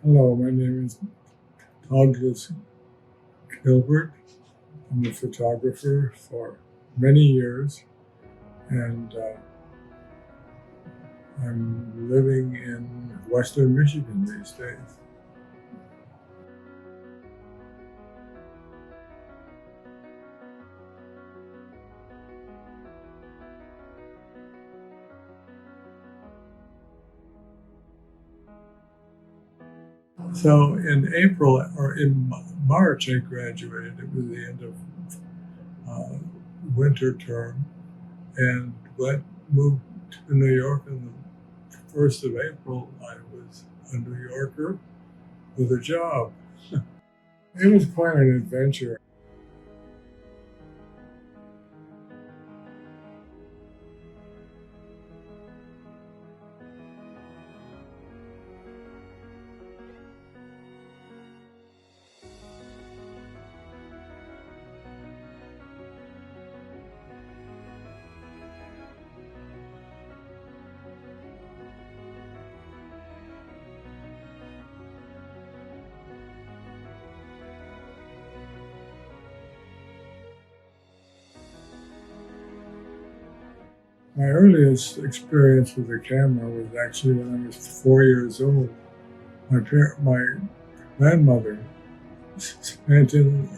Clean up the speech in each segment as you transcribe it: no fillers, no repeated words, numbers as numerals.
Hello, my name is Douglas Gilbert. I'm a photographer for many years, and I'm living in Western Michigan these days. So in April or in March, I graduated. It was the end of uh, winter term, and moved to New York on the 1st of April. I was a New Yorker with a job. It was quite an adventure. My earliest experience with a camera was actually when I was 4 years old. My grandmother sent in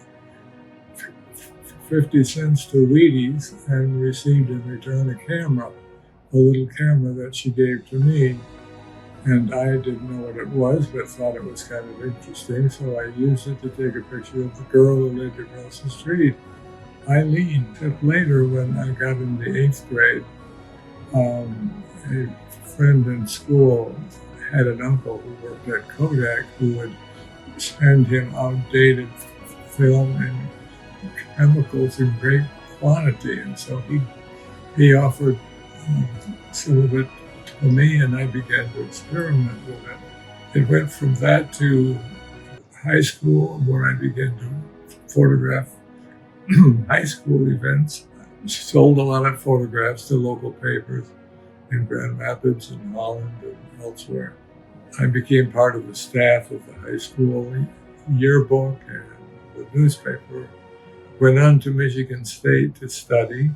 50 cents to Wheaties and received in return a little camera that she gave to me. And I didn't know what it was, but thought it was kind of interesting, so I used it to take a picture of the girl who lived across the street, Eileen. Except later, when I got in the 8th grade, a friend in school had an uncle who worked at Kodak who would send him outdated film and chemicals in great quantity, and so he offered some of it to me, and I began to experiment with it. It went from that to high school, where I began to photograph high school events. Sold a lot of photographs to local papers in Grand Rapids and Holland and elsewhere. I became part of the staff of the high school yearbook and the newspaper. Went on to Michigan State to study.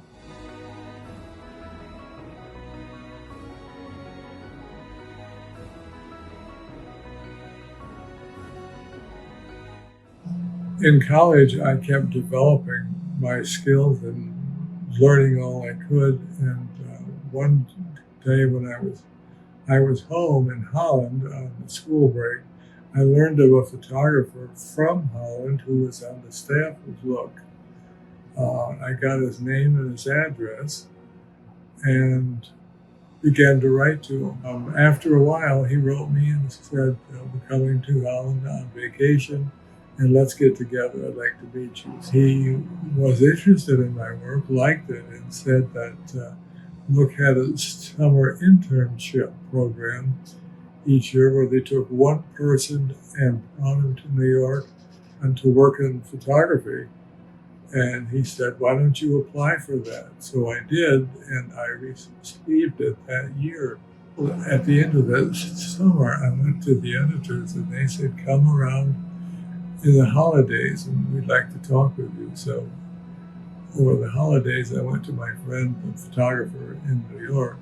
In college, I kept developing my skills and learning all I could. And one day when I was home in Holland on the school break, I learned of a photographer from Holland who was on the staff of Look. I got his name and his address and began to write to him. After a while, he wrote me and said, "We're coming to Holland on vacation, and let's get together. I'd like to meet you." He was interested in my work, liked it, and said that Look had a summer internship program each year where they took one person and brought him to New York and to work in photography. And he said, "Why don't you apply for that?" So I did, and I received it that year. At the end of the summer, I went to the editors, and they said, "Come around in the holidays, and we'd like to talk with you." So over the holidays, I went to my friend, the photographer in New York,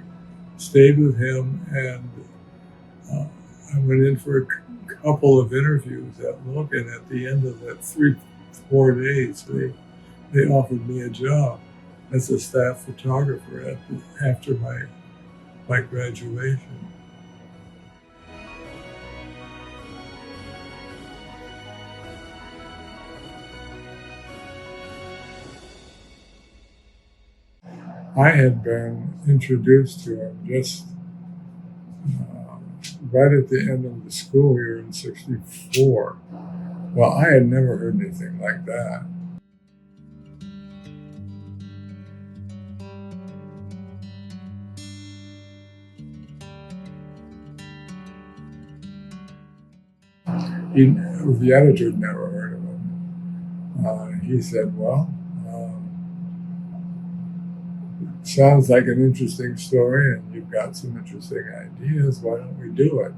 stayed with him, and I went in for a couple of interviews at Look, and at the end of that 4 days, they offered me a job as a staff photographer after my graduation. I had been introduced to him just right at the end of the school year in '64. Well, I had never heard anything like that. The editor had never heard of him. He said, "Well, sounds like an interesting story, and you've got some interesting ideas. Why don't we do it?"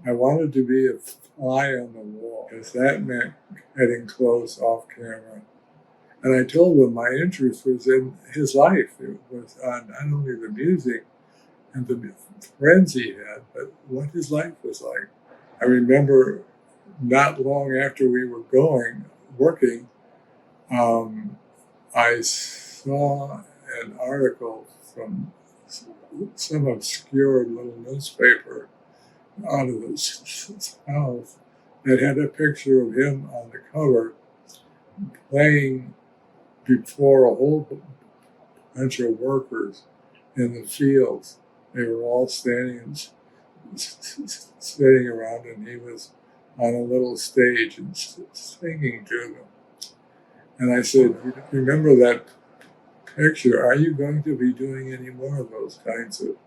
I wanted to be a fly on the wall, because that meant getting close off camera. And I told him my interest was in his life. It was on not only the music and the friends he had, but what his life was like. I remember not long after we were working, I saw an article from some obscure little newspaper out of the South that had a picture of him on the cover playing before a whole bunch of workers in the fields. They were all standing around, and he was on a little stage and singing to them. And I said, remember that picture? Are you going to be doing any more of those kinds of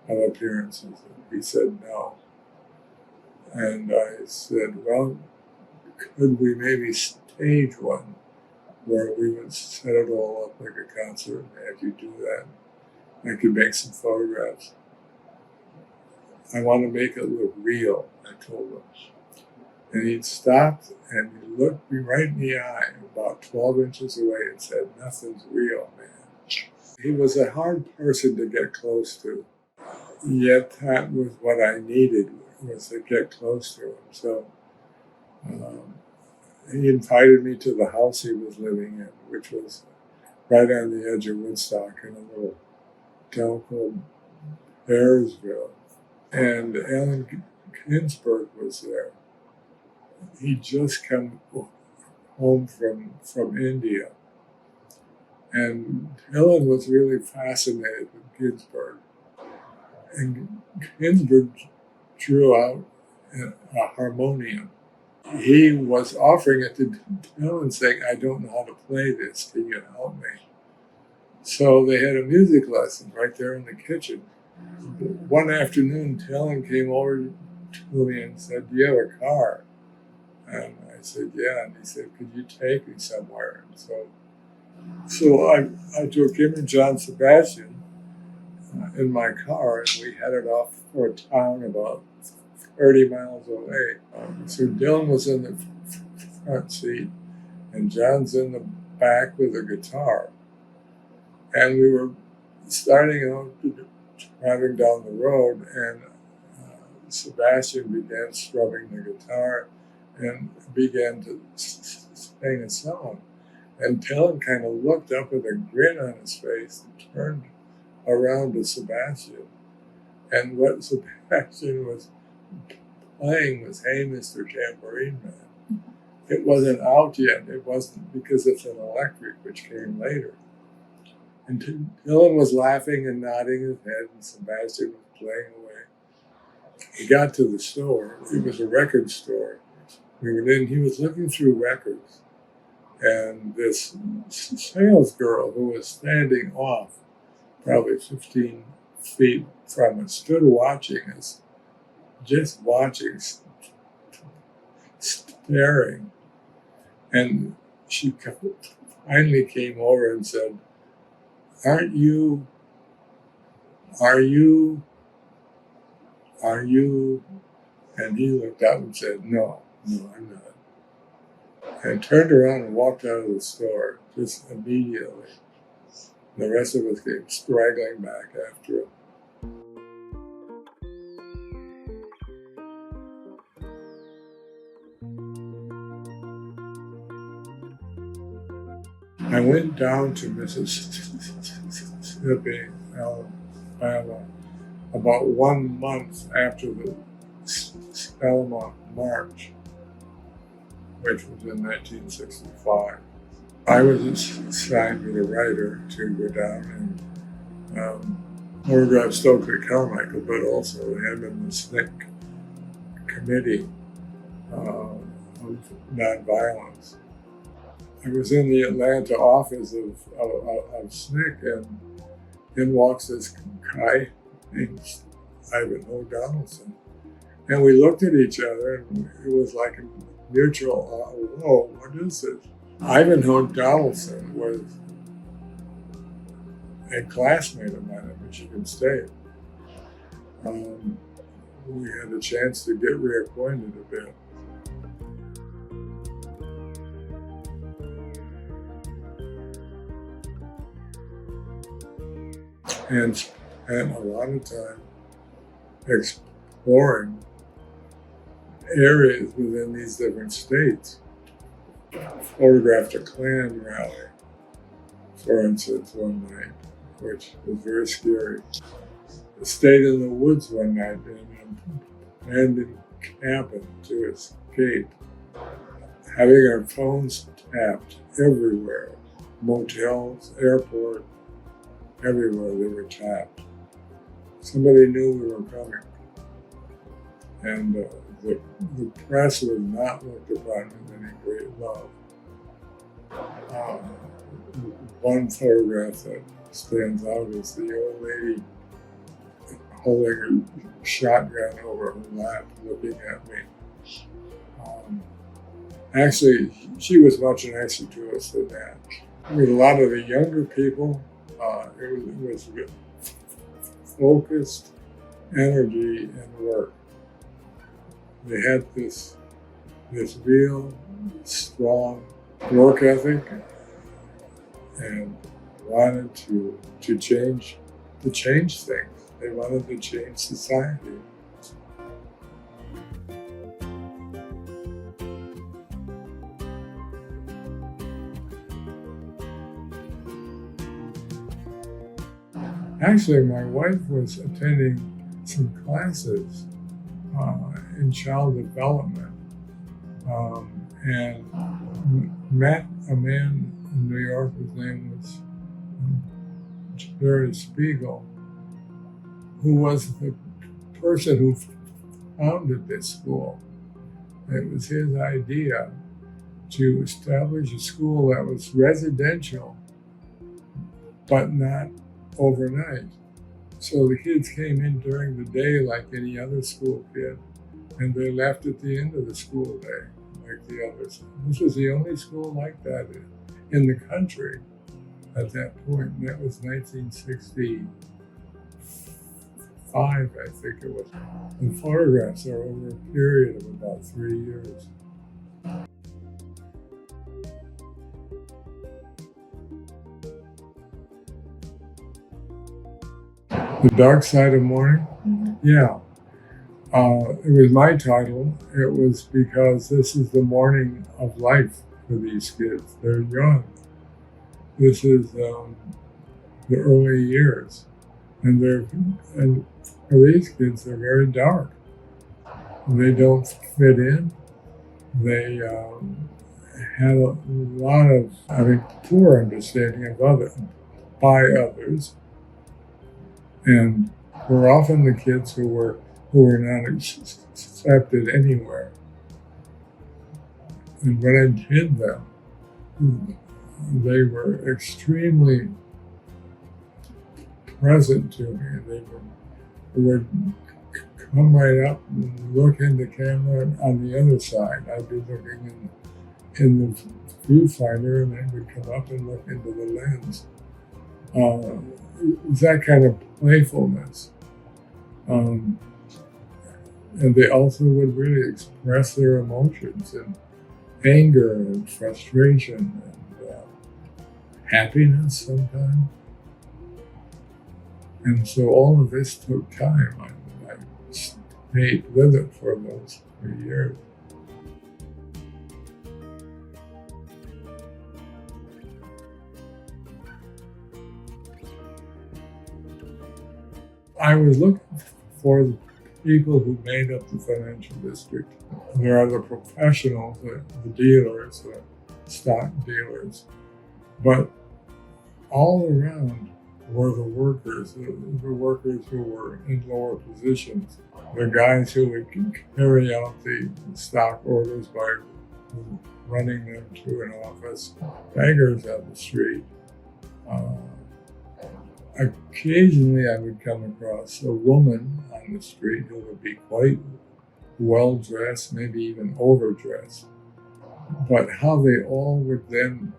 appearances? And he said, no. And I said, well, could we maybe stage one where we would set it all up like a concert and have you do that? I could make some photographs. I want to make it look real, I told him. And he stopped and he looked me right in the eye, about 12 inches away, and said, nothing's real, man. He was a hard person to get close to, yet that was what I needed, was to get close to him. So he invited me to the house he was living in, which was right on the edge of Woodstock in a little town called Bearsville. And Allen Ginsberg was there. He'd just come home from India. And Ellen was really fascinated with Ginsberg. And Ginsberg drew out a harmonium. He was offering it to Ellen, saying, I don't know how to play this. Can you help me? So they had a music lesson right there in the kitchen. One afternoon, Ellen came over to me and said, do you have a car? And I said, yeah. And he said, could you take me somewhere? And so I took him and John Sebastian in my car, and we headed off for a town about 30 miles away. So Dylan was in the front seat, and John's in the back with a guitar. And we were starting out driving down the road, and Sebastian began strumming the guitar and began to sing a song. And Dylan kind of looked up with a grin on his face and turned around to Sebastian. And what Sebastian was playing was Hey, Mr. Tambourine Man. It wasn't out yet. It wasn't, because it's an electric, which came later. And Dylan was laughing and nodding his head, and Sebastian was playing away. He got to the store. It was a record store. We were in. He was looking through records. And this sales girl who was standing off probably 15 feet from us stood watching us, just watching, staring. And she finally came over and said, are you? And he looked up and said, no, I'm not. And turned around and walked out of the store just immediately. The rest of us came straggling back after him. I went down to Mississippi, Alabama, about 1 month after the Selma March, which was in 1965. I was assigned with a writer to go down and photograph Stokely Carmichael, but also him in the SNCC committee of nonviolence. I was in the Atlanta office of SNCC, and in walks this guy named Ivanhoe Donaldson. And we looked at each other, and it was like a mutual, whoa, what is this? Ivanhoe Donaldson was a classmate of mine at Michigan State. we had a chance to get reacquainted a bit. And spent a lot of time exploring areas within these different states. Photographed a Klan rally, for instance, one night, which was very scary. Stayed in the woods one night in an abandoned cabin to escape. Having our phones tapped everywhere, motels, airport, everywhere they were tapped. Somebody knew we were coming. And the press was not looked upon with any great love. One photograph that stands out is the old lady holding her shotgun over her lap, looking at me. Actually, she was much nicer to us than that. With a lot of the younger people, it was focused energy and work. They had this real strong work ethic and wanted to change things. They wanted to change society. Actually, my wife was attending some classes in child development and met a man in New York. His name was Gilbert, who was the person who founded this school. It was his idea to establish a school that was residential, but not overnight. So the kids came in during the day like any other school kid, and they left at the end of the school day like the others. This was the only school like that in the country at that point, and that was 1965, I think it was. The photographs are over a period of about 3 years. The Dark Side of Morning? Mm-hmm. Yeah. It was my title. It was because this is the morning of life for these kids. They're young. This is the early years. And for these kids, they're very dark. They don't fit in. They had a lot of, poor understanding of by others. And were often the kids who were not accepted anywhere. And when I did them, they were extremely present to me. They would come right up and look in the camera on the other side. I'd be looking in the viewfinder, and they would come up and look into the lens. It's that kind of playfulness. And they also would really express their emotions and anger and frustration and happiness sometimes. And so all of this took time. I stayed with it for those 3 years. I was looking for the people who made up the financial district. There are the professionals, the dealers, the stock dealers, but all around were the workers who were in lower positions, the guys who would carry out the stock orders by running them to an office, beggars on the street. Occasionally I would come across a woman on the street who would be quite well dressed, maybe even overdressed. But how they all would then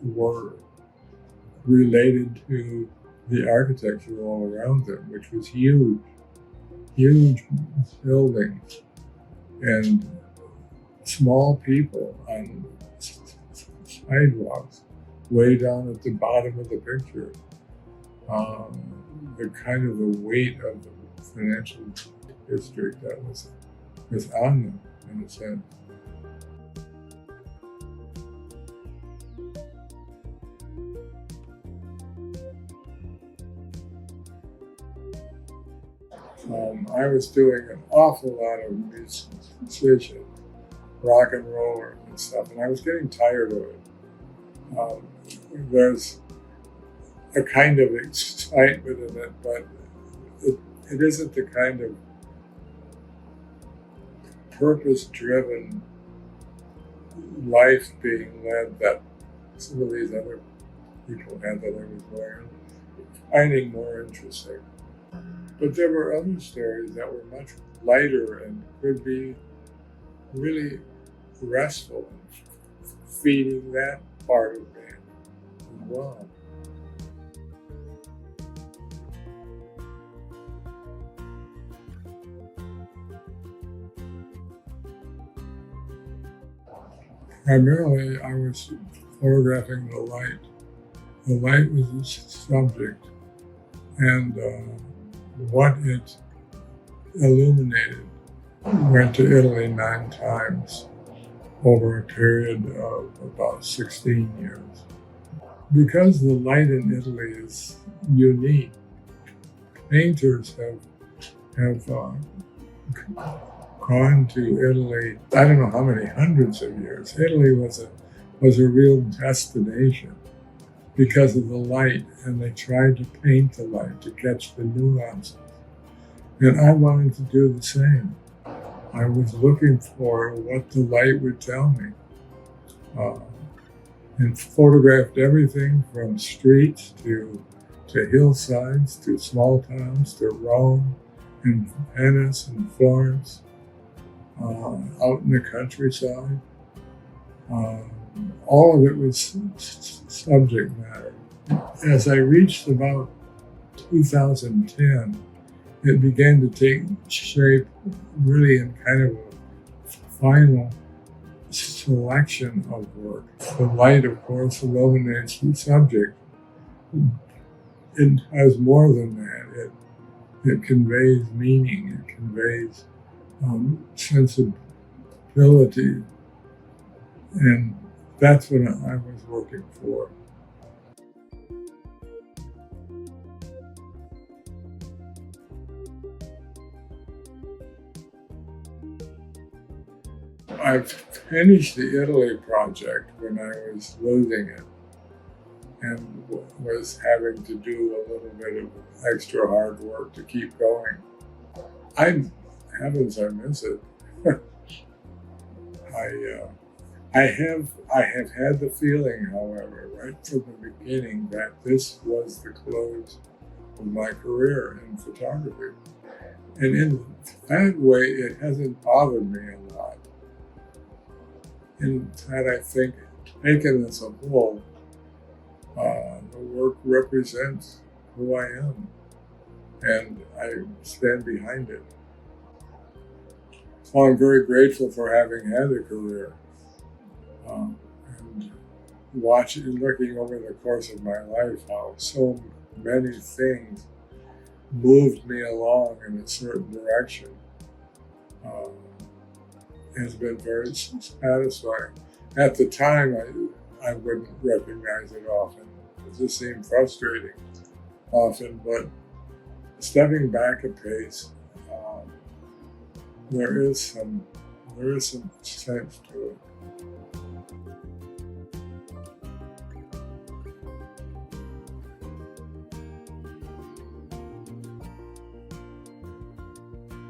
were related to the architecture all around them, which was huge. huge buildings and small people on sidewalks way down at the bottom of the picture. The kind of the weight of the financial district that was on them, in a sense. I was doing an awful lot of musician, rock and rollers and stuff, and I was getting tired of it. There's a kind of excitement in it, but it isn't the kind of purpose-driven life being led that some of these other people had that I was finding more interesting. But there were other stories that were much lighter and could be really restful, feeding that part of me as well. Primarily, I was photographing the light. The light was the subject, and what it illuminated. Went to Italy 9 times over a period of about 16 years. Because the light in Italy is unique, painters have gone to Italy, I don't know how many hundreds of years. Italy was a real destination because of the light, and they tried to paint the light to catch the nuances. And I wanted to do the same. I was looking for what the light would tell me, and photographed everything from streets to hillsides to small towns to Rome and Venice and Florence, out in the countryside. All of it was subject matter. As I reached about 2010, it began to take shape really in kind of a final selection of work. The light, of course, illuminates the subject. It has more than that. It conveys meaning. It conveys sensibility. And that's what I was working for. I finished the Italy project when I was losing it and was having to do a little bit of extra hard work to keep going. Heavens, I miss it. I have had the feeling, however, right from the beginning, that this was the close of my career in photography. And in that way, it hasn't bothered me a lot. In that, I think, taken as a whole, the work represents who I am, and I stand behind it. So I'm very grateful for having had a career, and looking over the course of my life, how so many things moved me along in a certain direction. Has been very satisfying. At the time, I wouldn't recognize it often. It just seemed frustrating often, but stepping back a pace, there is some sense to it.